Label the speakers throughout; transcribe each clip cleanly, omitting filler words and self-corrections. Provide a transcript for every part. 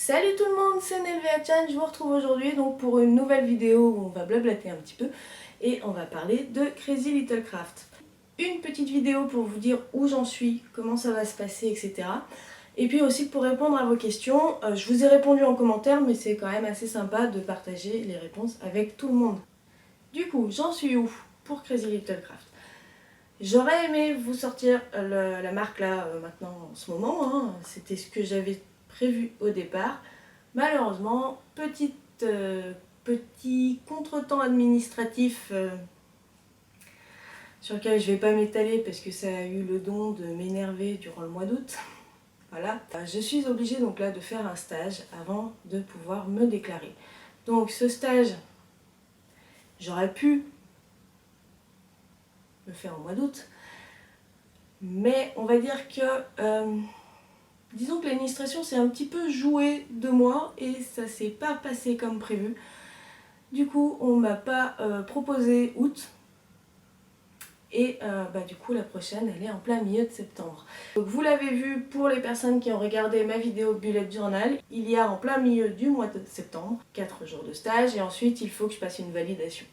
Speaker 1: Salut tout le monde, c'est Nelvea-chan, je vous retrouve aujourd'hui donc pour une nouvelle vidéo où on va blablater un petit peu et on va parler de Crazy Little Craft. Une petite vidéo pour vous dire où j'en suis, comment ça va se passer, etc. Et puis aussi pour répondre à vos questions. Je vous ai répondu en commentaire, mais c'est quand même assez sympa de partager les réponses avec tout le monde. Du coup, j'en suis où pour Crazy Little Craft? J'aurais aimé vous sortir la marque là maintenant en ce moment, hein. C'était ce que j'avais prévu au départ. Malheureusement, petit contretemps administratif sur lequel je ne vais pas m'étaler parce que ça a eu le don de m'énerver durant le mois d'août. Voilà, je suis obligée donc là de faire un stage avant de pouvoir me déclarer. Donc ce stage, j'aurais pu le faire au mois d'août, mais on va dire que disons que l'administration s'est un petit peu jouée de moi et ça s'est pas passé comme prévu. Du coup, on m'a pas proposé août. Et du coup, la prochaine, elle est en plein milieu de septembre. Donc, vous l'avez vu pour les personnes qui ont regardé ma vidéo Bullet Journal, il y a en plein milieu du mois de septembre 4 jours de stage et ensuite il faut que je passe une validation,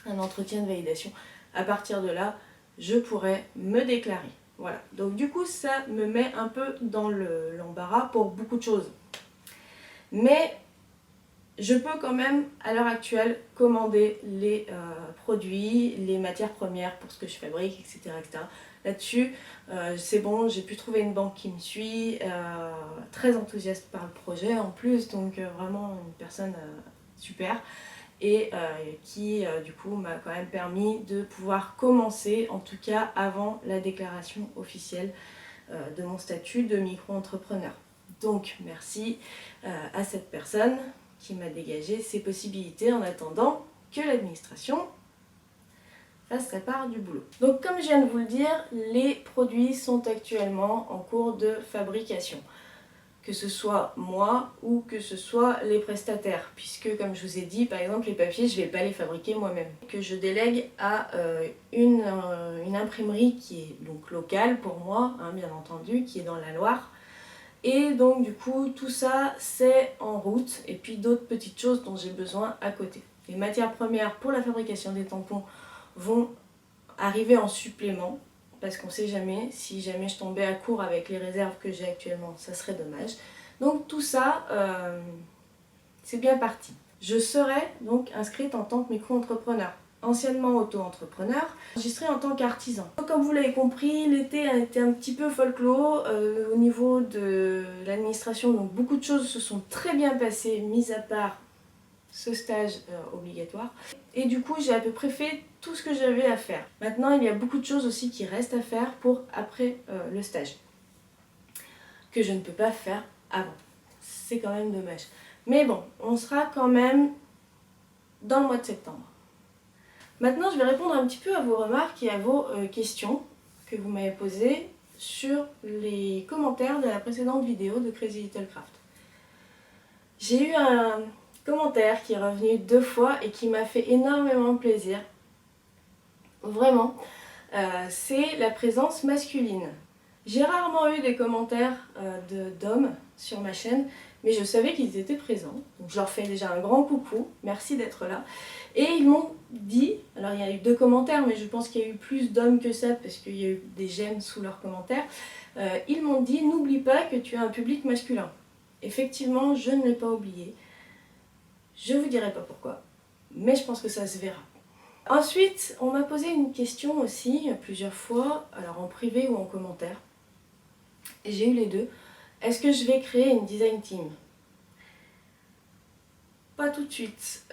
Speaker 1: un entretien de validation. À partir de là, je pourrai me déclarer. Voilà, donc du coup ça me met un peu dans l'embarras pour beaucoup de choses. Mais je peux quand même, à l'heure actuelle, commander les produits, les matières premières pour ce que je fabrique, etc. etc. Là-dessus, c'est bon, j'ai pu trouver une banque qui me suit, très enthousiaste par le projet en plus, donc vraiment une personne super. Et qui du coup m'a quand même permis de pouvoir commencer, en tout cas avant la déclaration officielle de mon statut de micro-entrepreneur. Donc merci à cette personne qui m'a dégagé ces possibilités en attendant que l'administration fasse sa part du boulot. Donc comme je viens de vous le dire, les produits sont actuellement en cours de fabrication. Que ce soit moi ou que ce soit les prestataires, puisque comme je vous ai dit, par exemple les papiers, je ne vais pas les fabriquer moi-même. Que je délègue à une imprimerie qui est donc locale pour moi, hein, bien entendu, qui est dans la Loire. Et donc du coup, tout ça c'est en route, et puis d'autres petites choses dont j'ai besoin à côté. Les matières premières pour la fabrication des tampons vont arriver en supplément, parce qu'on ne sait jamais, si jamais je tombais à court avec les réserves que j'ai actuellement, ça serait dommage. Donc tout ça, c'est bien parti. Je serai donc inscrite en tant que micro-entrepreneur, anciennement auto-entrepreneur, enregistrée en tant qu'artisan. Comme vous l'avez compris, l'été a été un petit peu folklore au niveau de l'administration, donc beaucoup de choses se sont très bien passées, mis à part ce stage obligatoire. Et du coup, j'ai à peu près fait tout ce que j'avais à faire. Maintenant, il y a beaucoup de choses aussi qui restent à faire pour après le stage, que je ne peux pas faire avant. C'est quand même dommage. Mais bon, on sera quand même dans le mois de septembre. Maintenant, je vais répondre un petit peu à vos remarques et à vos questions que vous m'avez posées sur les commentaires de la précédente vidéo de Crazy Little Craft. J'ai eu un commentaire qui est revenu 2 fois et qui m'a fait énormément plaisir. Vraiment, c'est la présence masculine. J'ai rarement eu des commentaires d'hommes sur ma chaîne, mais je savais qu'ils étaient présents. Donc je leur fais déjà un grand coucou, merci d'être là. Et ils m'ont dit, alors il y a eu 2 commentaires, mais je pense qu'il y a eu plus d'hommes que ça, parce qu'il y a eu des j'aime sous leurs commentaires. Ils m'ont dit, n'oublie pas que tu as un public masculin. Effectivement, je ne l'ai pas oublié. Je ne vous dirai pas pourquoi, mais je pense que ça se verra. Ensuite, on m'a posé une question aussi plusieurs fois, alors en privé ou en commentaire. Et j'ai eu les deux. Est-ce que je vais créer une design team? Pas tout de suite.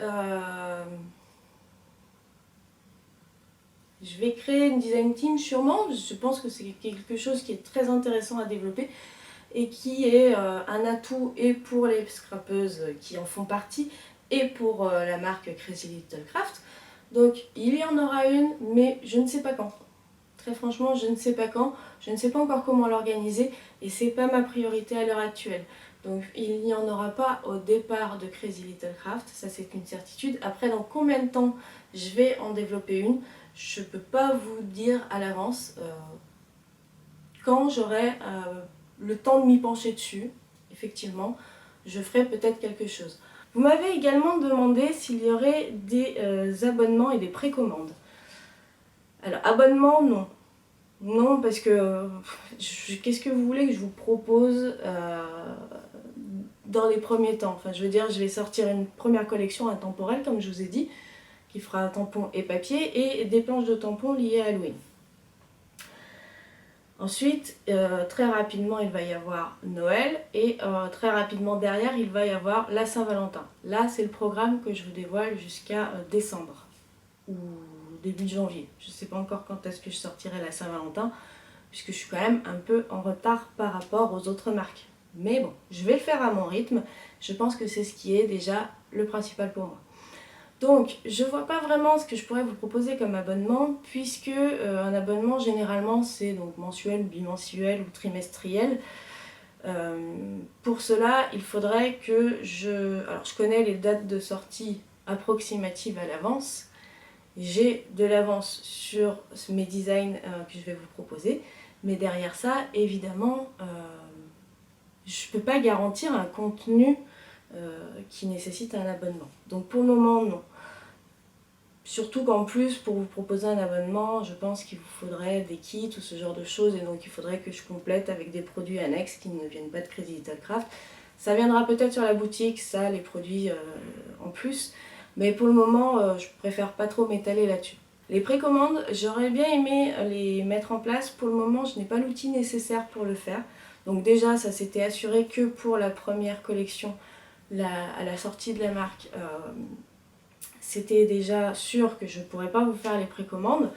Speaker 1: Je vais créer une design team sûrement. Je pense que c'est quelque chose qui est très intéressant à développer et qui est un atout et pour les scrapeuses qui en font partie et pour la marque Crazy Little Craft. Donc il y en aura une, mais je ne sais pas quand. Très franchement, je ne sais pas quand, je ne sais pas encore comment l'organiser et c'est pas ma priorité à l'heure actuelle. Donc il n'y en aura pas au départ de Crazy Little Craft, ça c'est une certitude. Après, dans combien de temps je vais en développer une, je ne peux pas vous dire à l'avance quand j'aurai le temps de m'y pencher dessus, effectivement. je ferai peut-être quelque chose. Vous m'avez également demandé s'il y aurait des abonnements et des précommandes. Alors, abonnement, non. Non, parce que qu'est-ce que vous voulez que je vous propose dans les premiers temps? Enfin, je veux dire, je vais sortir une première collection intemporelle, comme je vous ai dit, qui fera tampons et papier, et des planches de tampons liées à Halloween. Ensuite, très rapidement, il va y avoir Noël, et très rapidement derrière, il va y avoir la Saint-Valentin. Là, c'est le programme que je vous dévoile jusqu'à décembre, ou début janvier. Je ne sais pas encore quand est-ce que je sortirai la Saint-Valentin, puisque je suis quand même un peu en retard par rapport aux autres marques. Mais bon, je vais le faire à mon rythme. Je pense que c'est ce qui est déjà le principal pour moi. Donc, je ne vois pas vraiment ce que je pourrais vous proposer comme abonnement, puisque un abonnement, généralement, c'est donc mensuel, bimensuel ou trimestriel. Pour cela, il faudrait que Alors, je connais les dates de sortie approximatives à l'avance. J'ai de l'avance sur mes designs que je vais vous proposer. Mais derrière ça, évidemment, je ne peux pas garantir un contenu qui nécessite un abonnement. Donc pour le moment, non. Surtout qu'en plus, pour vous proposer un abonnement, je pense qu'il vous faudrait des kits ou ce genre de choses. Et donc il faudrait que je complète avec des produits annexes qui ne viennent pas de Crazy Little Craft. Ça viendra peut-être sur la boutique, ça, les produits en plus. Mais pour le moment, je préfère pas trop m'étaler là-dessus. Les précommandes, j'aurais bien aimé les mettre en place. Pour le moment, je n'ai pas l'outil nécessaire pour le faire. Donc déjà, ça s'était assuré que pour la première collection, à la sortie de la marque, c'était déjà sûr que je ne pourrais pas vous faire les précommandes.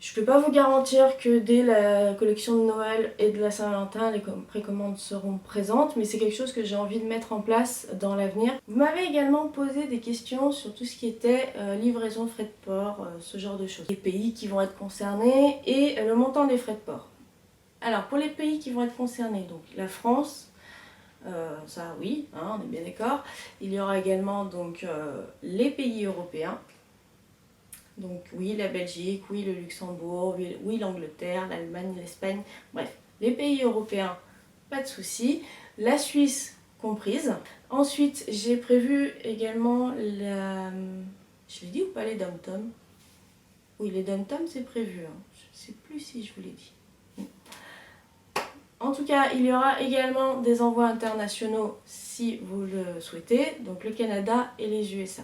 Speaker 1: Je ne peux pas vous garantir que dès la collection de Noël et de la Saint-Valentin, les précommandes seront présentes, mais c'est quelque chose que j'ai envie de mettre en place dans l'avenir. Vous m'avez également posé des questions sur tout ce qui était livraison, frais de port, ce genre de choses. Les pays qui vont être concernés et le montant des frais de port. Alors, pour les pays qui vont être concernés, donc la France, ça oui, hein, on est bien d'accord. Il y aura également donc les pays européens. Donc oui, la Belgique, oui, le Luxembourg, oui, l'Angleterre, l'Allemagne, l'Espagne, bref, les pays européens, pas de souci. La Suisse comprise. Ensuite, j'ai prévu également la... Je l'ai dit ou pas les dom-toms? Oui, les dom-toms, c'est prévu. Hein. Je ne sais plus si je vous l'ai dit. En tout cas, il y aura également des envois internationaux si vous le souhaitez, donc le Canada et les USA.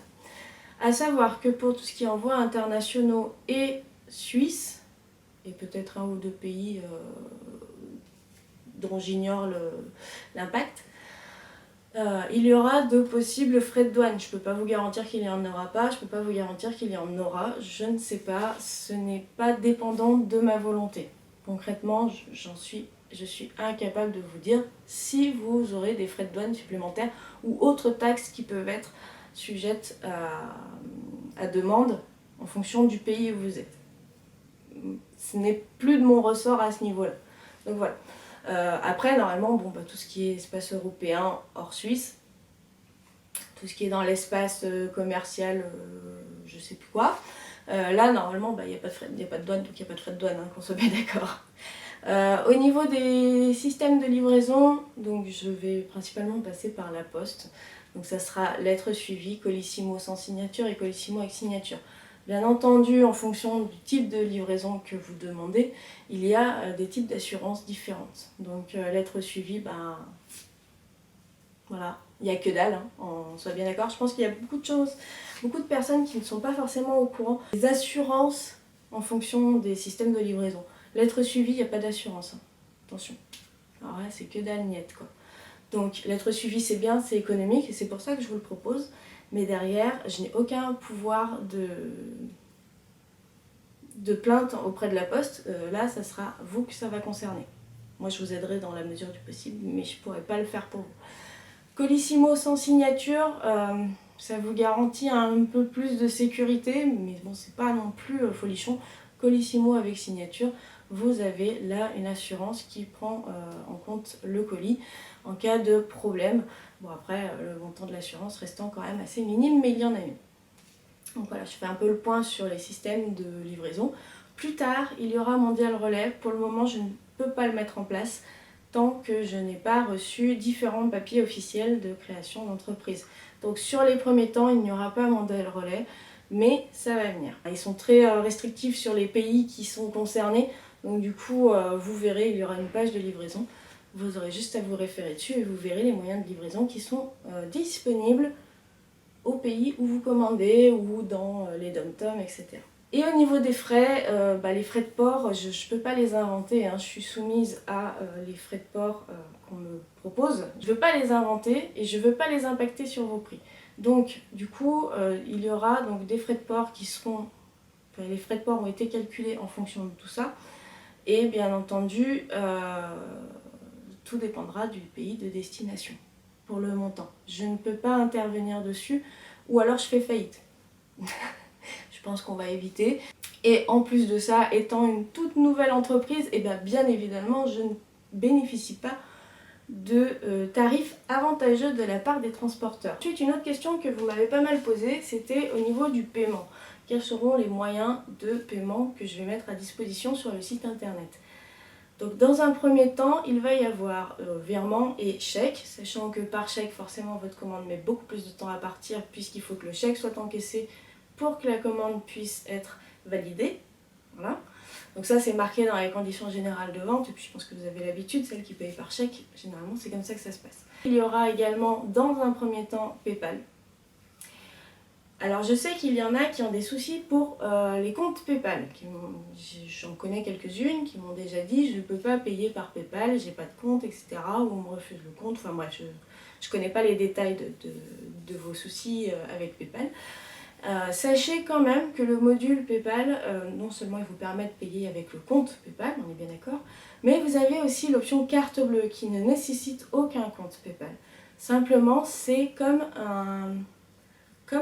Speaker 1: A savoir que pour tout ce qui est envois internationaux et suisses, et peut-être un ou deux pays dont j'ignore l'impact, il y aura de possibles frais de douane. Je ne peux pas vous garantir qu'il n'y en aura pas, je ne peux pas vous garantir qu'il y en aura, je ne sais pas, ce n'est pas dépendant de ma volonté. Concrètement, je suis incapable de vous dire si vous aurez des frais de douane supplémentaires ou autres taxes qui peuvent être sujettes à demande en fonction du pays où vous êtes. Ce n'est plus de mon ressort à ce niveau-là. Donc voilà. Après, normalement, bon, tout ce qui est espace européen hors Suisse, tout ce qui est dans l'espace commercial, je sais plus quoi, là, normalement, il n'y a pas de douane, donc il n'y a pas de frais de douane, hein, qu'on soit bien d'accord. Au niveau des systèmes de livraison, donc je vais principalement passer par la poste. Donc ça sera lettre suivie, Colissimo sans signature et Colissimo avec signature. Bien entendu, en fonction du type de livraison que vous demandez, il y a des types d'assurances différentes. Donc lettre suivie, voilà, il n'y a que dalle, hein, on soit bien d'accord. Je pense qu'il y a beaucoup de choses, beaucoup de personnes qui ne sont pas forcément au courant des assurances en fonction des systèmes de livraison. Lettre suivie, il n'y a pas d'assurance, hein. Attention. Alors là, c'est que dalle niette, quoi. Donc, lettre suivie, c'est bien, c'est économique, et c'est pour ça que je vous le propose. Mais derrière, je n'ai aucun pouvoir de plainte auprès de la poste. Là, ça sera vous que ça va concerner. Moi, je vous aiderai dans la mesure du possible, mais je ne pourrai pas le faire pour vous. Colissimo sans signature, ça vous garantit un peu plus de sécurité, mais bon, c'est pas non plus folichon. Colissimo avec signature, vous avez là une assurance qui prend en compte le colis en cas de problème. Bon, après, le montant de l'assurance restant quand même assez minime, mais il y en a une. Donc voilà, je fais un peu le point sur les systèmes de livraison. Plus tard, il y aura Mondial Relais. Pour le moment, je ne peux pas le mettre en place tant que je n'ai pas reçu différents papiers officiels de création d'entreprise. Donc sur les premiers temps, il n'y aura pas mondial relais, mais ça va venir. Ils sont très restrictifs sur les pays qui sont concernés, donc du coup, vous verrez, il y aura une page de livraison. Vous aurez juste à vous référer dessus et vous verrez les moyens de livraison qui sont disponibles au pays où vous commandez ou dans les dom-toms, etc. Et au niveau des frais, les frais de port, je ne peux pas les inventer, hein. Je suis soumise à les frais de port qu'on me propose. Je ne veux pas les inventer et je ne veux pas les impacter sur vos prix. Donc du coup, il y aura donc des frais de port qui seront... les frais de port ont été calculés en fonction de tout ça. Et bien entendu, tout dépendra du pays de destination pour le montant. Je ne peux pas intervenir dessus ou alors je fais faillite. Je pense qu'on va éviter. Et en plus de ça, étant une toute nouvelle entreprise, et bien évidemment, je ne bénéficie pas de tarifs avantageux de la part des transporteurs. Ensuite, une autre question que vous m'avez pas mal posée, c'était au niveau du paiement. Quels seront les moyens de paiement que je vais mettre à disposition sur le site internet? Donc dans un premier temps, il va y avoir virement et chèque, sachant que par chèque, forcément, votre commande met beaucoup plus de temps à partir puisqu'il faut que le chèque soit encaissé pour que la commande puisse être validée. Voilà. Donc ça, c'est marqué dans les conditions générales de vente, et puis je pense que vous avez l'habitude, celles qui payent par chèque, généralement, c'est comme ça que ça se passe. Il y aura également, dans un premier temps, PayPal. Alors je sais qu'il y en a qui ont des soucis pour les comptes PayPal. J'en connais quelques-unes qui m'ont déjà dit je ne peux pas payer par PayPal, j'ai pas de compte, etc. Ou on me refuse le compte. Enfin bref, je ne connais pas les détails de vos soucis avec PayPal. Sachez quand même que le module PayPal, non seulement il vous permet de payer avec le compte PayPal, on est bien d'accord, mais vous avez aussi l'option carte bleue qui ne nécessite aucun compte PayPal. Simplement, c'est comme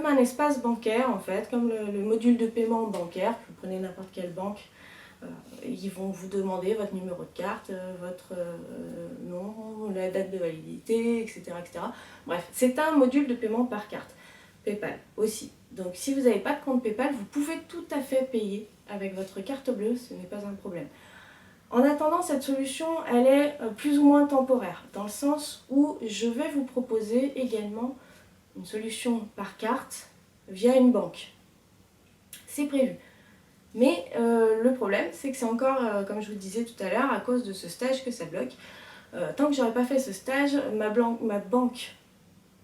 Speaker 1: un espace bancaire en fait, comme le module de paiement bancaire, que vous prenez n'importe quelle banque, ils vont vous demander votre numéro de carte, votre nom, la date de validité, etc., etc. Bref, c'est un module de paiement par carte. PayPal aussi. Donc si vous n'avez pas de compte PayPal, vous pouvez tout à fait payer avec votre carte bleue, ce n'est pas un problème. En attendant, cette solution, elle est plus ou moins temporaire, dans le sens où je vais vous proposer également une solution par carte via une banque. C'est prévu. Mais le problème, c'est que c'est encore, comme je vous disais tout à l'heure, à cause de ce stage que ça bloque. Tant que j'aurai pas fait ce stage, ma banque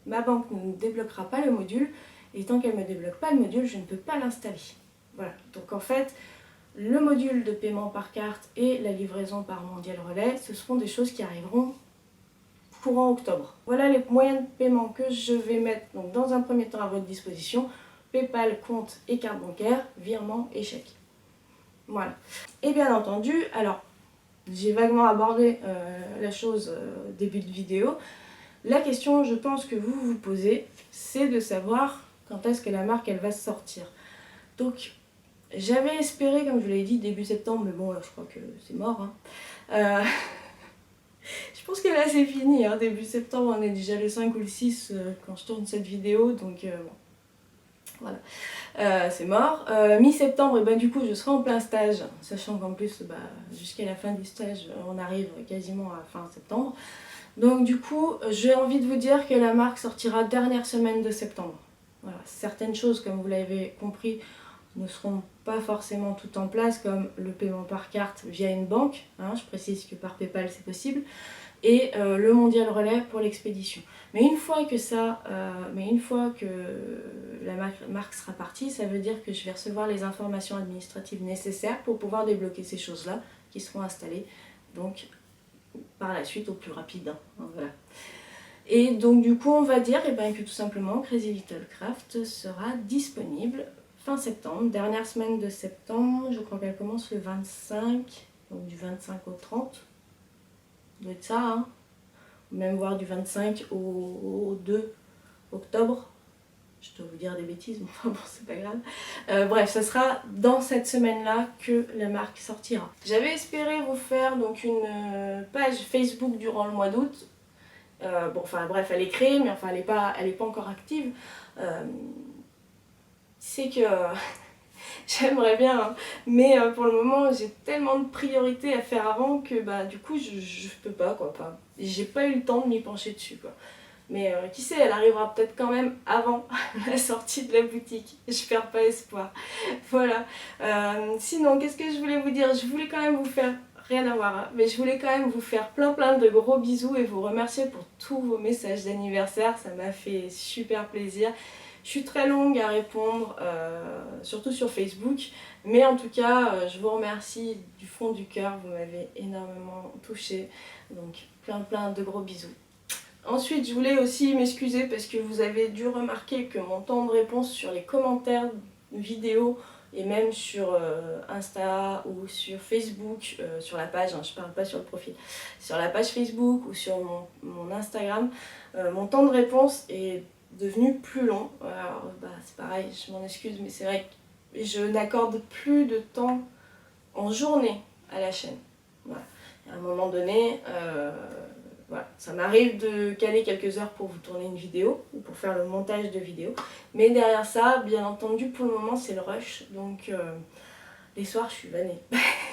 Speaker 1: ne débloquera pas le module, et tant qu'elle ne me débloque pas le module, je ne peux pas l'installer. Voilà, donc en fait, le module de paiement par carte et la livraison par mondial relais, ce seront des choses qui arriveront courant octobre. Voilà les moyens de paiement que je vais mettre donc, dans un premier temps à votre disposition. PayPal, compte et carte bancaire, virement et chèque. Voilà. Et bien entendu, alors, j'ai vaguement abordé la chose début de vidéo. La question, je pense, que vous vous posez, c'est de savoir quand est-ce que la marque elle va sortir. Donc, j'avais espéré, comme je vous l'ai dit, début septembre, mais bon, là, je crois que c'est mort. Hein. Je pense que là, c'est fini. Hein. Début septembre, on est déjà le 5 ou le 6 quand je tourne cette vidéo, donc bon. Voilà. C'est mort. Mi-septembre, et ben, du coup, je serai en plein stage, sachant qu'en plus, jusqu'à la fin du stage, on arrive quasiment à fin septembre. Donc du coup, j'ai envie de vous dire que la marque sortira dernière semaine de septembre. Voilà. Certaines choses, comme vous l'avez compris, ne seront pas forcément toutes en place, comme le paiement par carte via une banque, hein, je précise que par PayPal c'est possible, et le mondial relais pour l'expédition. Mais une fois que la marque sera partie, ça veut dire que je vais recevoir les informations administratives nécessaires pour pouvoir débloquer ces choses-là qui seront installées. Donc par la suite au plus rapide. Hein, voilà. Et donc du coup on va dire que tout simplement Crazy Little Craft sera disponible fin septembre, dernière semaine de septembre, je crois qu'elle commence le 25, donc du 25 au 30, ça doit être ça, hein, ou même voir du 25 au 2 octobre, je dois vous dire des bêtises, mais enfin bon c'est pas grave. Bref, ça sera dans cette semaine-là que la marque sortira. J'avais espéré vous faire donc une page Facebook durant le mois d'août. Bon, enfin bref, elle est créée, mais enfin elle est pas encore active. C'est que J'aimerais bien, hein. Mais pour le moment j'ai tellement de priorités à faire avant que bah du coup je peux pas quoi. Enfin, j'ai pas eu le temps de m'y pencher dessus quoi. Mais qui sait, elle arrivera peut-être quand même avant la sortie de la boutique. Je perds pas espoir. Voilà. Sinon, qu'est-ce que je voulais vous dire? Je voulais quand même vous faire, rien à voir, hein, mais je voulais quand même vous faire plein de gros bisous et vous remercier pour tous vos messages d'anniversaire. Ça m'a fait super plaisir. Je suis très longue à répondre, surtout sur Facebook. Mais en tout cas, je vous remercie du fond du cœur. Vous m'avez énormément touchée. Donc, plein de gros bisous. Ensuite, je voulais aussi m'excuser parce que vous avez dû remarquer que mon temps de réponse sur les commentaires vidéos et même sur Insta ou sur Facebook, sur la page, hein, je parle pas sur le profil, sur la page Facebook ou sur mon Instagram, mon temps de réponse est devenu plus long. Alors, bah, c'est pareil, je m'en excuse, mais c'est vrai que je n'accorde plus de temps en journée à la chaîne. Voilà. À un moment donné, voilà, ça m'arrive de caler quelques heures pour vous tourner une vidéo ou pour faire le montage de vidéo. Mais derrière ça, bien entendu, pour le moment, c'est le rush. Donc les soirs, je suis vannée.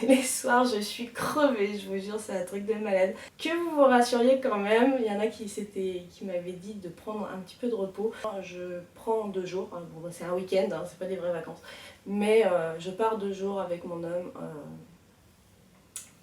Speaker 1: Les soirs, je suis crevée, je vous jure, c'est un truc de malade. Que vous vous rassuriez quand même, il y en a qui m'avaient dit de prendre un petit peu de repos. Je prends 2 jours, hein, bon, c'est un week-end, hein, c'est pas des vraies vacances. Mais je pars 2 jours avec mon homme.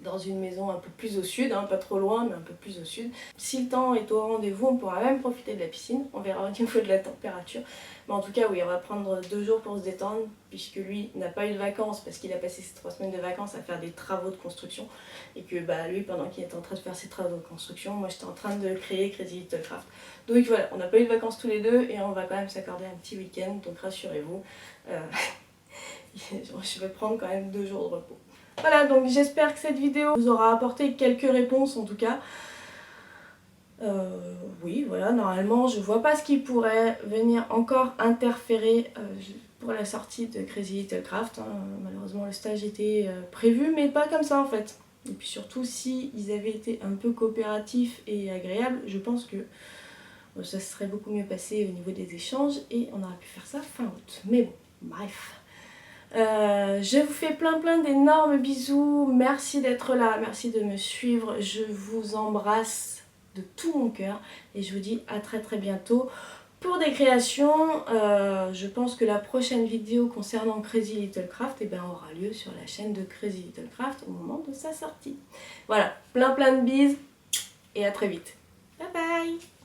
Speaker 1: Dans une maison un peu plus au sud, hein, pas trop loin mais un peu plus au sud. Si le temps est au rendez-vous, on pourra même profiter de la piscine, on verra au niveau de la température. Mais en tout cas oui, on va prendre 2 jours pour se détendre puisque lui n'a pas eu de vacances parce qu'il a passé ses 3 semaines de vacances à faire des travaux de construction et que bah, lui pendant qu'il était en train de faire ses travaux de construction, moi j'étais en train de créer Crazy Little Craft. Donc voilà, on n'a pas eu de vacances tous les deux et on va quand même s'accorder un petit week-end, donc rassurez-vous, je vais prendre quand même 2 jours de repos. Voilà, donc j'espère que cette vidéo vous aura apporté quelques réponses en tout cas. Oui, voilà, normalement je vois pas ce qui pourrait venir encore interférer pour la sortie de Crazy Little Craft. Hein. Malheureusement le stage était prévu mais pas comme ça en fait. Et puis surtout si ils avaient été un peu coopératifs et agréables, je pense que ça serait beaucoup mieux passé au niveau des échanges et on aurait pu faire ça fin août. Mais bon, bref. Je vous fais plein d'énormes bisous, merci d'être là, merci de me suivre, je vous embrasse de tout mon cœur et je vous dis à très bientôt pour des créations. Je pense que la prochaine vidéo concernant Crazy Little Craft aura lieu sur la chaîne de Crazy Little Craft au moment de sa sortie. Voilà, plein de bises et à très vite. Bye bye.